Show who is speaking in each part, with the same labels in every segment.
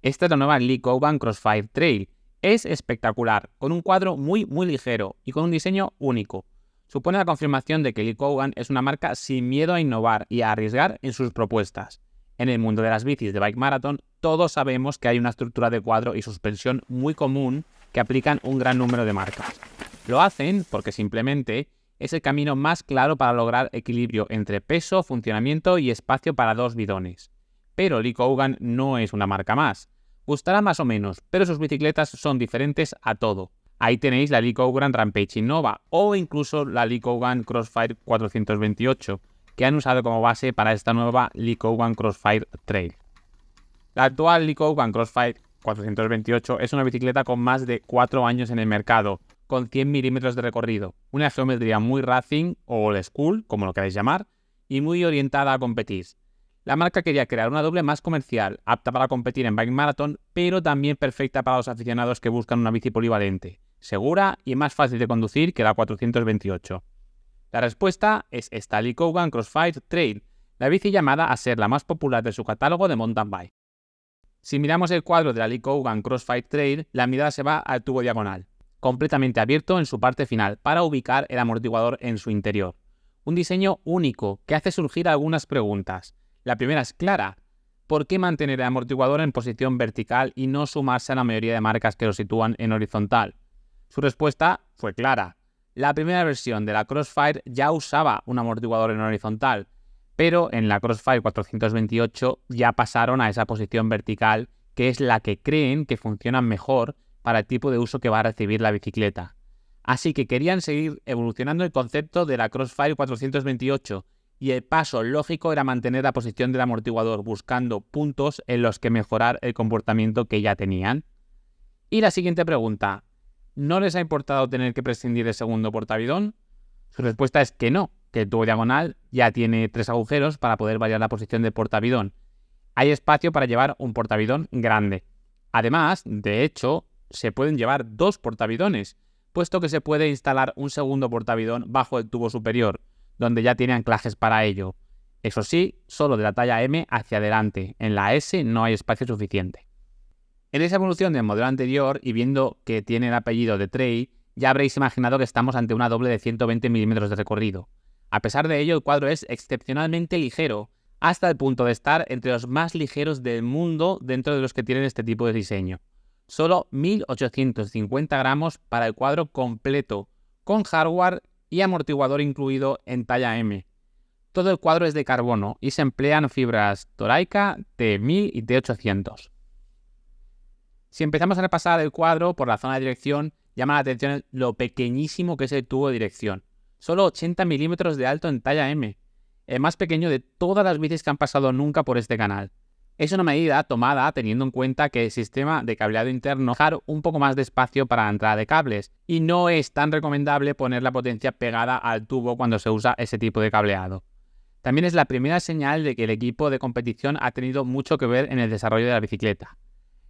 Speaker 1: Esta es la nueva Lee Coogan Crossfire Trail. Es espectacular, con un cuadro muy ligero y con un diseño único. Supone la confirmación de que Lee Coogan es una marca sin miedo a innovar y a arriesgar en sus propuestas. En el mundo de las bicis de Bike Marathon, todos sabemos que hay una estructura de cuadro y suspensión muy común que aplican un gran número de marcas. Lo hacen porque simplemente es el camino más claro para lograr equilibrio entre peso, funcionamiento y espacio para dos bidones. Pero Lee Coogan no es una marca más. Gustará más o menos, pero sus bicicletas son diferentes a todo. Ahí tenéis la Lee Coogan Rampage Innova o incluso la Lee Coogan Crossfire 428, que han usado como base para esta nueva Lee Coogan Crossfire Trail. La actual Lee Coogan Crossfire 428 es una bicicleta con más de 4 años en el mercado, con 100 milímetros de recorrido, una geometría muy racing o old school, como lo queráis llamar, y muy orientada a competir. La marca quería crear una doble más comercial, apta para competir en Bike Marathon, pero también perfecta para los aficionados que buscan una bici polivalente, segura y más fácil de conducir que la 428. La respuesta es esta Lee Coogan Crossfire Trail, la bici llamada a ser la más popular de su catálogo de mountain bike. Si miramos el cuadro de la Lee Coogan Crossfire Trail, la mirada se va al tubo diagonal, completamente abierto en su parte final para ubicar el amortiguador en su interior. Un diseño único que hace surgir algunas preguntas. La primera es clara: ¿por qué mantener el amortiguador en posición vertical y no sumarse a la mayoría de marcas que lo sitúan en horizontal? Su respuesta fue clara. La primera versión de la Crossfire ya usaba un amortiguador en horizontal, pero en la Crossfire 428 ya pasaron a esa posición vertical, que es la que creen que funciona mejor para el tipo de uso que va a recibir la bicicleta. Así que querían seguir evolucionando el concepto de la Crossfire 428, y el paso lógico era mantener la posición del amortiguador buscando puntos en los que mejorar el comportamiento que ya tenían. Y la siguiente pregunta: ¿no les ha importado tener que prescindir del segundo portavidón? Su respuesta es que no, que el tubo diagonal ya tiene 3 agujeros para poder variar la posición del portavidón. Hay espacio para llevar un portavidón grande. Además, de hecho, se pueden llevar 2 portavidones, puesto que se puede instalar un segundo portavidón bajo el tubo superior, donde ya tiene anclajes para ello. Eso sí, solo de la talla M hacia adelante. En la S no hay espacio suficiente. En esa evolución del modelo anterior, y viendo que tiene el apellido de Trail, ya habréis imaginado que estamos ante una doble de 120 milímetros de recorrido. A pesar de ello, el cuadro es excepcionalmente ligero, hasta el punto de estar entre los más ligeros del mundo dentro de los que tienen este tipo de diseño. Solo 1.850 gramos para el cuadro completo, con hardware y amortiguador incluido en talla M. Todo el cuadro es de carbono y se emplean fibras Toraica T1000 y T800. Si empezamos a repasar el cuadro por la zona de dirección, llama la atención lo pequeñísimo que es el tubo de dirección. Solo 80 milímetros de alto en talla M, el más pequeño de todas las bicis que han pasado nunca por este canal. Es una medida tomada teniendo en cuenta que el sistema de cableado interno deja un poco más de espacio para la entrada de cables, y no es tan recomendable poner la potencia pegada al tubo cuando se usa ese tipo de cableado. También es la primera señal de que el equipo de competición ha tenido mucho que ver en el desarrollo de la bicicleta.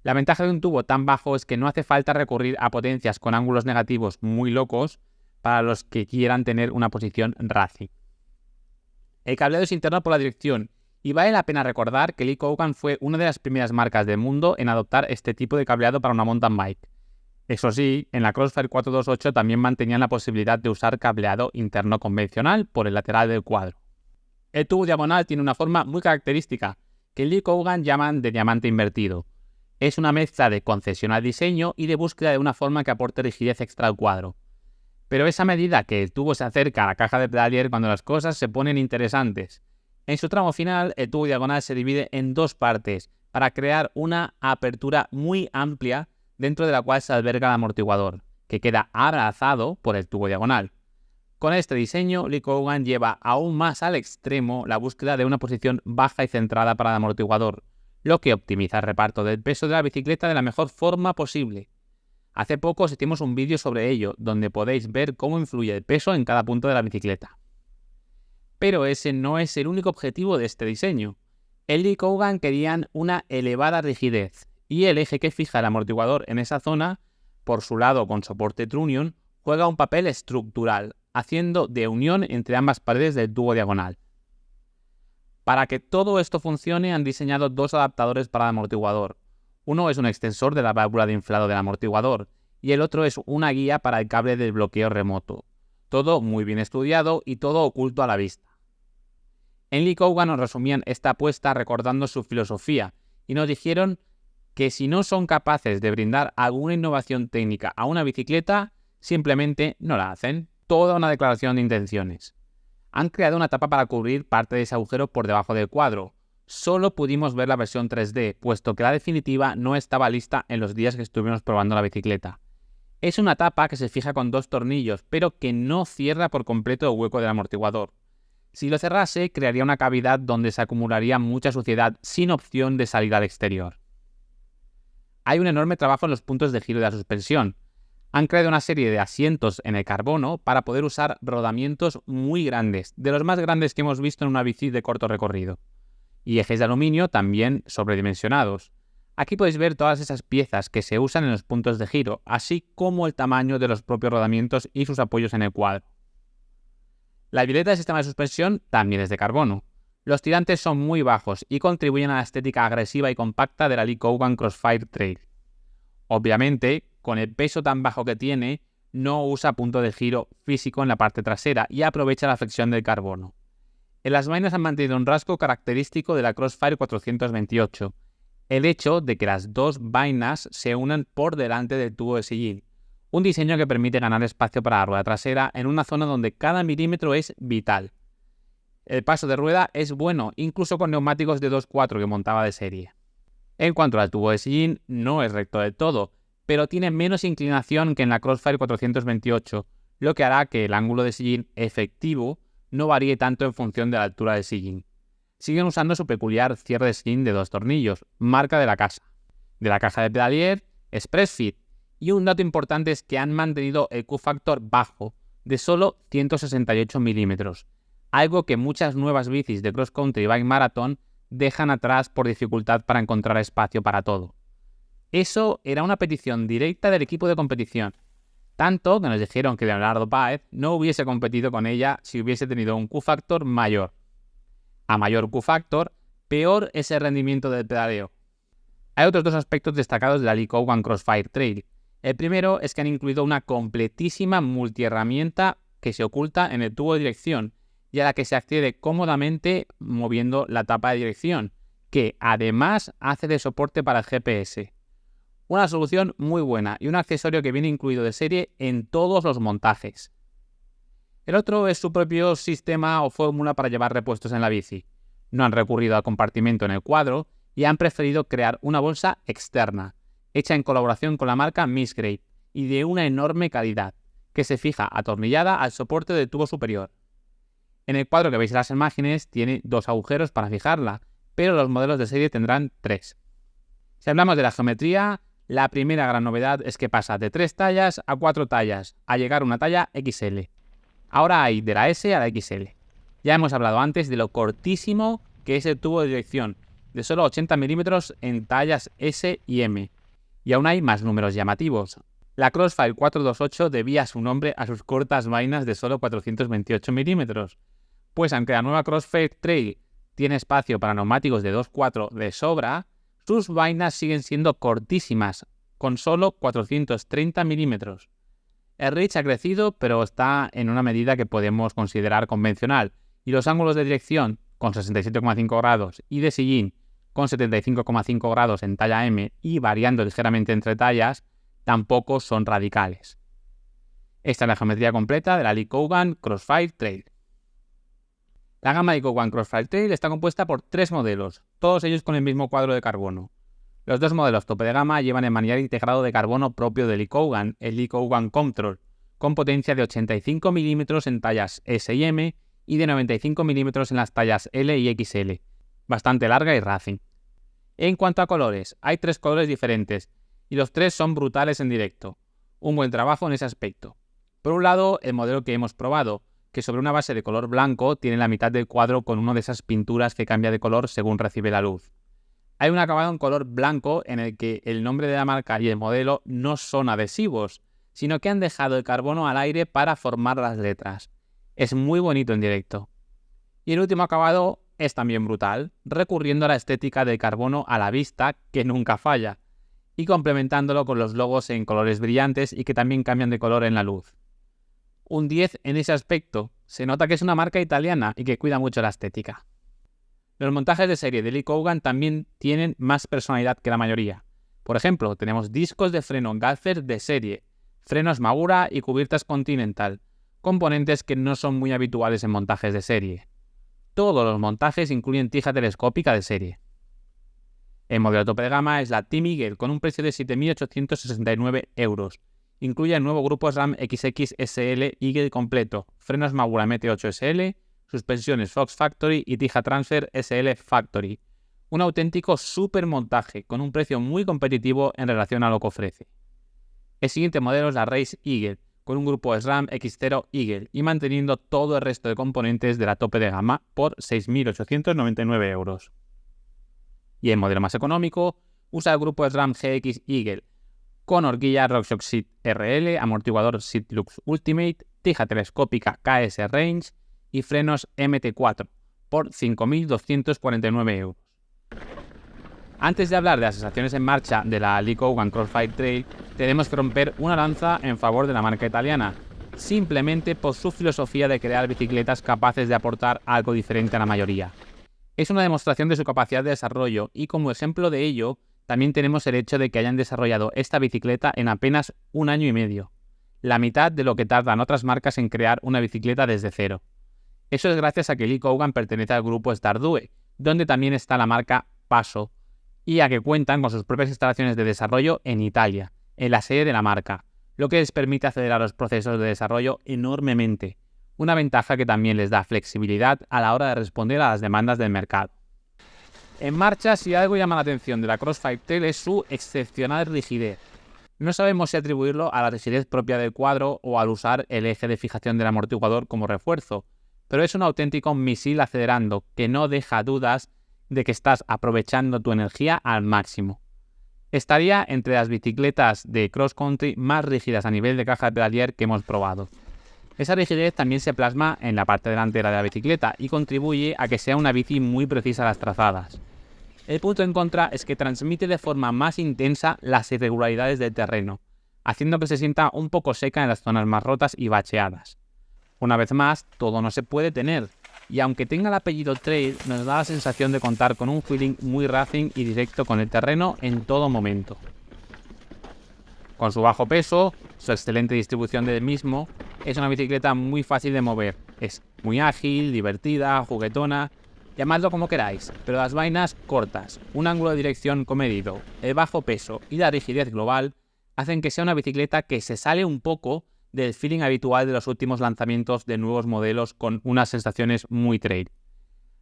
Speaker 1: La ventaja de un tubo tan bajo es que no hace falta recurrir a potencias con ángulos negativos muy locos para los que quieran tener una posición racing. El cableado es interno por la dirección, y vale la pena recordar que Lee Coogan fue una de las primeras marcas del mundo en adoptar este tipo de cableado para una mountain bike. Eso sí, en la Crossfire 428 también mantenían la posibilidad de usar cableado interno convencional por el lateral del cuadro. El tubo diagonal tiene una forma muy característica, que Lee Coogan llaman de diamante invertido. Es una mezcla de concesión al diseño y de búsqueda de una forma que aporte rigidez extra al cuadro. Pero es a medida que el tubo se acerca a la caja de pedalier cuando las cosas se ponen interesantes. En su tramo final, el tubo diagonal se divide en 2 partes para crear una apertura muy amplia dentro de la cual se alberga el amortiguador, que queda abrazado por el tubo diagonal. Con este diseño, Lee Coogan lleva aún más al extremo la búsqueda de una posición baja y centrada para el amortiguador, lo que optimiza el reparto del peso de la bicicleta de la mejor forma posible. Hace poco os hicimos un vídeo sobre ello, donde podéis ver cómo influye el peso en cada punto de la bicicleta. Pero ese no es el único objetivo de este diseño. En Lee Coogan querían una elevada rigidez, y el eje que fija el amortiguador en esa zona, por su lado con soporte trunnion, juega un papel estructural, haciendo de unión entre ambas paredes del tubo diagonal. Para que todo esto funcione han diseñado 2 adaptadores para el amortiguador, Uno es un extensor de la válvula de inflado del amortiguador y el otro es una guía para el cable de bloqueo remoto. Todo muy bien estudiado y todo oculto a la vista. En Lee Kougan nos resumían esta apuesta recordando su filosofía y nos dijeron que si no son capaces de brindar alguna innovación técnica a una bicicleta, simplemente no la hacen. Toda una declaración de intenciones. Han creado una tapa para cubrir parte de ese agujero por debajo del cuadro. Solo pudimos ver la versión 3D, puesto que la definitiva no estaba lista en los días que estuvimos probando la bicicleta. Es una tapa que se fija con 2 tornillos, pero que no cierra por completo el hueco del amortiguador. Si lo cerrase, crearía una cavidad donde se acumularía mucha suciedad sin opción de salir al exterior. Hay un enorme trabajo en los puntos de giro de la suspensión. Han creado una serie de asientos en el carbono para poder usar rodamientos muy grandes, de los más grandes que hemos visto en una bici de corto recorrido. Y ejes de aluminio también sobredimensionados. Aquí podéis ver todas esas piezas que se usan en los puntos de giro, así como el tamaño de los propios rodamientos y sus apoyos en el cuadro. La violeta del sistema de suspensión también es de carbono. Los tirantes son muy bajos y contribuyen a la estética agresiva y compacta de la Lee Kougan Crossfire Trail. Obviamente, con el peso tan bajo que tiene, no usa punto de giro físico en la parte trasera y aprovecha la flexión del carbono. En las vainas han mantenido un rasgo característico de la Crossfire 428, el hecho de que las 2 vainas se unan por delante del tubo de sillín, un diseño que permite ganar espacio para la rueda trasera en una zona donde cada milímetro es vital. El paso de rueda es bueno, incluso con neumáticos de 2.4 que montaba de serie. En cuanto al tubo de sillín, no es recto del todo, pero tiene menos inclinación que en la Crossfire 428, lo que hará que el ángulo de sillín efectivo no varíe tanto en función de la altura del sillín. Siguen usando su peculiar cierre de sillín de 2 tornillos, marca de la casa. De la caja de Pedalier, ExpressFit. Y un dato importante es que han mantenido el Q-Factor bajo, de solo 168 milímetros, algo que muchas nuevas bicis de cross country y bike marathon dejan atrás por dificultad para encontrar espacio para todo. Eso era una petición directa del equipo de competición, tanto que nos dijeron que Leonardo Páez no hubiese competido con ella si hubiese tenido un Q-Factor mayor. A mayor Q-Factor, peor es el rendimiento del pedaleo. Hay otros 2 aspectos destacados de la Lee Kougan Crossfire Trail. El primero es que han incluido una completísima multiherramienta que se oculta en el tubo de dirección y a la que se accede cómodamente moviendo la tapa de dirección, que además hace de soporte para el GPS. Una solución muy buena y un accesorio que viene incluido de serie en todos los montajes. El otro es su propio sistema o fórmula para llevar repuestos en la bici. No han recurrido al compartimento en el cuadro y han preferido crear una bolsa externa, hecha en colaboración con la marca Missgrave y de una enorme calidad, que se fija atornillada al soporte del tubo superior. En el cuadro que veis en las imágenes tiene 2 agujeros para fijarla, pero los modelos de serie tendrán 3. Si hablamos de la geometría, la primera gran novedad es que pasa de 3 tallas a 4 tallas, a llegar a una talla XL. Ahora hay de la S a la XL. Ya hemos hablado antes de lo cortísimo que es el tubo de dirección, de solo 80 milímetros en tallas S y M. Y aún hay más números llamativos. La Crossfire 428 debía su nombre a sus cortas vainas de solo 428 milímetros. Pues aunque la nueva Crossfire Trail tiene espacio para neumáticos de 2.4 de sobra, sus vainas siguen siendo cortísimas, con solo 430 milímetros. El reach ha crecido, pero está en una medida que podemos considerar convencional, y los ángulos de dirección, con 67,5 grados, y de sillín, con 75,5 grados en talla M y variando ligeramente entre tallas, tampoco son radicales. Esta es la geometría completa de la Lee Kougan Crossfire Trail. La gama Lee Kougan Crossfire Trail está compuesta por 3 modelos, todos ellos con el mismo cuadro de carbono. Los 2 modelos tope de gama llevan el manillar integrado de carbono propio de Lee Kougan, el Lee Kougan Control, con potencia de 85 mm en tallas S y M y de 95 mm en las tallas L y XL, bastante larga y racing. En cuanto a colores, hay 3 colores diferentes, y los 3 son brutales en directo. Un buen trabajo en ese aspecto. Por un lado, el modelo que hemos probado, que sobre una base de color blanco tiene la mitad del cuadro con una de esas pinturas que cambia de color según recibe la luz. Hay un acabado en color blanco en el que el nombre de la marca y el modelo no son adhesivos, sino que han dejado el carbono al aire para formar las letras. Es muy bonito en directo. Y el último acabado es también brutal, recurriendo a la estética del carbono a la vista que nunca falla. y complementándolo con los logos en colores brillantes y que también cambian de color en la luz. Un 10 en ese aspecto. Se nota que es una marca italiana y que cuida mucho la estética. Los montajes de serie de Lee Coogan también tienen más personalidad que la mayoría. Por ejemplo, tenemos discos de freno Galfer de serie, frenos Magura y cubiertas Continental, componentes que no son muy habituales en montajes de serie. Todos los montajes incluyen tija telescópica de serie. El modelo tope de gama es la Team Eagle con un precio de 7.869 euros. Incluye el nuevo grupo SRAM XX SL Eagle completo, frenos Magura MT8 SL, suspensiones Fox Factory y tija Transfer SL Factory. Un auténtico super montaje con un precio muy competitivo en relación a lo que ofrece. El siguiente modelo es la Race Eagle, con un grupo SRAM X0 Eagle y manteniendo todo el resto de componentes de la tope de gama por 6.899 euros. Y el modelo más económico usa el grupo SRAM GX Eagle, con horquilla RockShox Seat RL, amortiguador Seat Lux Ultimate, tija telescópica KS Range y frenos MT4 por 5.249 euros. Antes de hablar de las sensaciones en marcha de la Lee Coogan Crossfire Trail, tenemos que romper una lanza en favor de la marca italiana, simplemente por su filosofía de crear bicicletas capaces de aportar algo diferente a la mayoría. Es una demostración de su capacidad de desarrollo y como ejemplo de ello, también tenemos el hecho de que hayan desarrollado esta bicicleta en apenas 1 año y medio, la mitad de lo que tardan otras marcas en crear una bicicleta desde cero. Eso es gracias a que Lee Coogan pertenece al grupo Stardue, donde también está la marca Paso, y a que cuentan con sus propias instalaciones de desarrollo en Italia, en la sede de la marca, lo que les permite acelerar los procesos de desarrollo enormemente, una ventaja que también les da flexibilidad a la hora de responder a las demandas del mercado. En marcha, si algo llama la atención de la Crossfire Trail es su excepcional rigidez. No sabemos si atribuirlo a la rigidez propia del cuadro o al usar el eje de fijación del amortiguador como refuerzo, pero es un auténtico misil acelerando que no deja dudas de que estás aprovechando tu energía al máximo. Estaría entre las bicicletas de cross country más rígidas a nivel de caja de pedalier que hemos probado. Esa rigidez también se plasma en la parte delantera de la bicicleta y contribuye a que sea una bici muy precisa a las trazadas. El punto en contra es que transmite de forma más intensa las irregularidades del terreno, haciendo que se sienta un poco seca en las zonas más rotas y bacheadas. Una vez más, todo no se puede tener, y aunque tenga el apellido Trail, nos da la sensación de contar con un feeling muy racing y directo con el terreno en todo momento. Con su bajo peso, su excelente distribución del mismo, es una bicicleta muy fácil de mover. Es muy ágil, divertida, juguetona, llamadlo como queráis, pero las vainas cortas, un ángulo de dirección comedido, el bajo peso y la rigidez global hacen que sea una bicicleta que se sale un poco del feeling habitual de los últimos lanzamientos de nuevos modelos con unas sensaciones muy trail.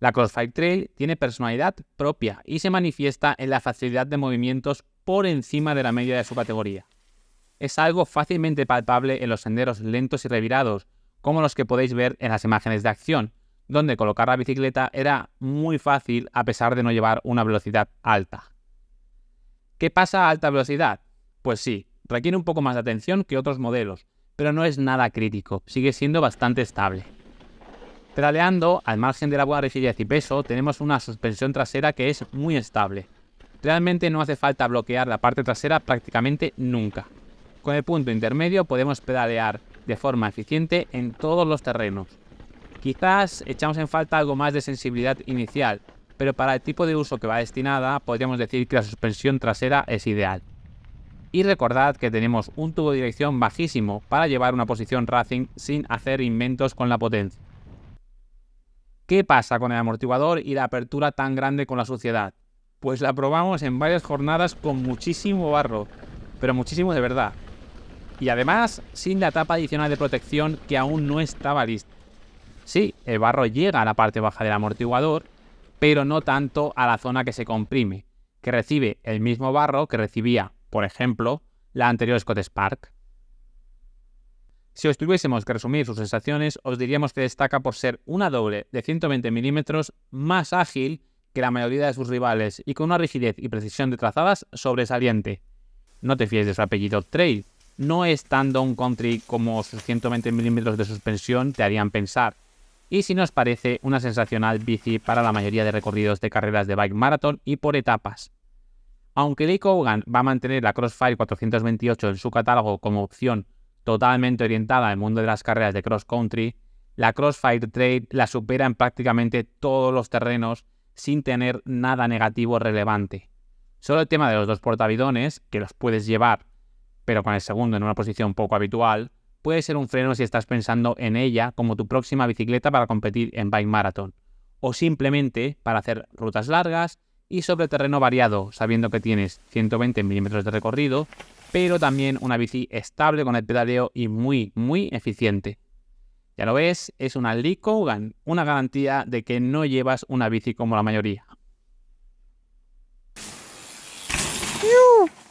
Speaker 1: La Crossfire Trail tiene personalidad propia y se manifiesta en la facilidad de movimientos por encima de la media de su categoría. Es algo fácilmente palpable en los senderos lentos y revirados, como los que podéis ver en las imágenes de acción, donde colocar la bicicleta era muy fácil a pesar de no llevar una velocidad alta. ¿Qué pasa a alta velocidad? Pues sí, requiere un poco más de atención que otros modelos, pero no es nada crítico, sigue siendo bastante estable. Pedaleando, al margen de la buena rigidez y peso, tenemos una suspensión trasera que es muy estable. Realmente no hace falta bloquear la parte trasera prácticamente nunca. Con el punto intermedio podemos pedalear de forma eficiente en todos los terrenos. Quizás echamos en falta algo más de sensibilidad inicial, pero para el tipo de uso que va destinada, podríamos decir que la suspensión trasera es ideal. Y recordad que tenemos un tubo de dirección bajísimo para llevar una posición racing sin hacer inventos con la potencia. ¿Qué pasa con el amortiguador y la apertura tan grande con la suciedad? Pues la probamos en varias jornadas con muchísimo barro, pero muchísimo de verdad. Y además sin la tapa adicional de protección que aún no estaba lista. Sí, el barro llega a la parte baja del amortiguador, pero no tanto a la zona que se comprime, que recibe el mismo barro que recibía, por ejemplo, la anterior Scott Spark. Si os tuviésemos que resumir sus sensaciones, os diríamos que destaca por ser una doble de 120 mm más ágil que la mayoría de sus rivales y con una rigidez y precisión de trazadas sobresaliente. No te fíes de su apellido Trail, no es tan down country como sus 120 mm de suspensión te harían pensar, y si nos parece una sensacional bici para la mayoría de recorridos de carreras de bike marathon y por etapas. Aunque Lee Coogan va a mantener la Crossfire 428 en su catálogo como opción totalmente orientada al mundo de las carreras de cross country, la Crossfire Trail la supera en prácticamente todos los terrenos sin tener nada negativo relevante. Solo el tema de los dos portabidones, que los puedes llevar, pero con el segundo en una posición poco habitual, puede ser un freno si estás pensando en ella como tu próxima bicicleta para competir en bike marathon, o simplemente para hacer rutas largas y sobre terreno variado, sabiendo que tienes 120 milímetros de recorrido, pero también una bici estable con el pedaleo y muy eficiente. Ya lo ves, es una Lee Coogan, una garantía de que no llevas una bici como la mayoría.